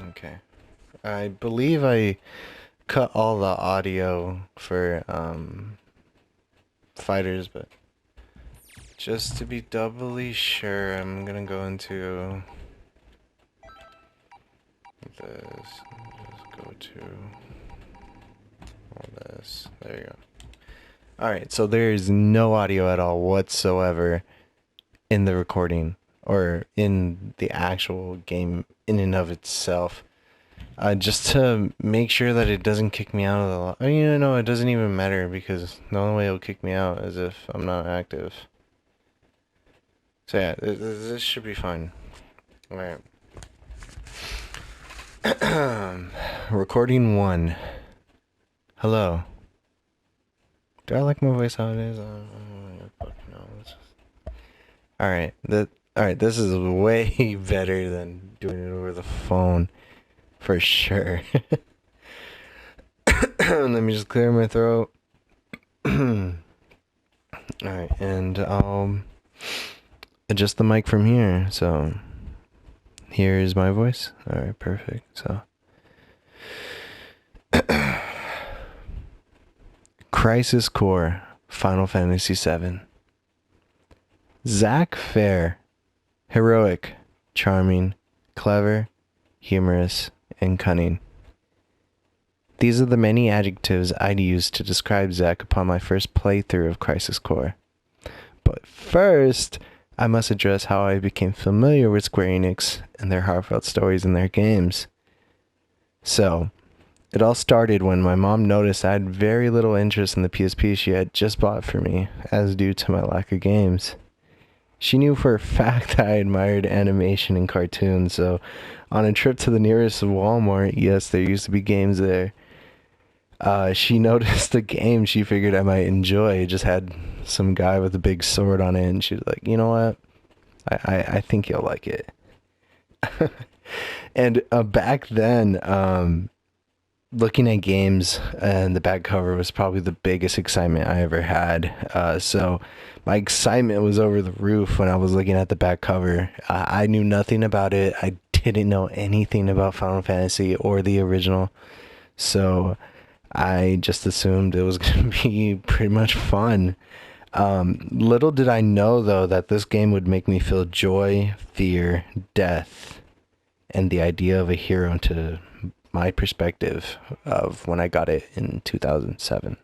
Okay. I believe I cut all the audio for fighters, but just to be doubly sure, I'm gonna go into this. Just go to all this. There you go. Alright, so there is no audio at all whatsoever in the recording or in the actual game in and of itself. Just to make sure that it doesn't kick me out of the no, it doesn't even matter because the only way it'll kick me out is if I'm not active. So yeah, this should be fine. Alright. Recording 1. Hello. Do I like my voice how it is? Alright, this is way better than doing it over the phone. For sure. Let me just clear my throat. Alright, and I'll adjust the mic from here. So, here is my voice. Alright, perfect. So, Crisis Core, Final Fantasy VII. Zack Fair. Heroic, charming, clever, humorous, and cunning. These are the many adjectives I'd use to describe Zack upon my first playthrough of Crisis Core. But first, I must address how I became familiar with Square Enix and their heartfelt stories in their games. So, it all started when my mom noticed I had very little interest in the PSP she had just bought for me, as due to my lack of games. She knew for a fact I admired animation and cartoons, so on a trip to the nearest Walmart, yes, there used to be games there, she noticed a game she figured I might enjoy. It just had some guy with a big sword on it, and she was like, you know what? I think you'll like it. And back then, looking at games and the back cover was probably the biggest excitement I ever had. So my excitement was over the roof when I was looking at the back cover. I knew nothing about it. I didn't know anything about Final Fantasy or the original. So I just assumed it was going to be pretty much fun. Little did I know, though, that this game would make me feel joy, fear, death, and the idea of a hero into my perspective of when I got it in 2007.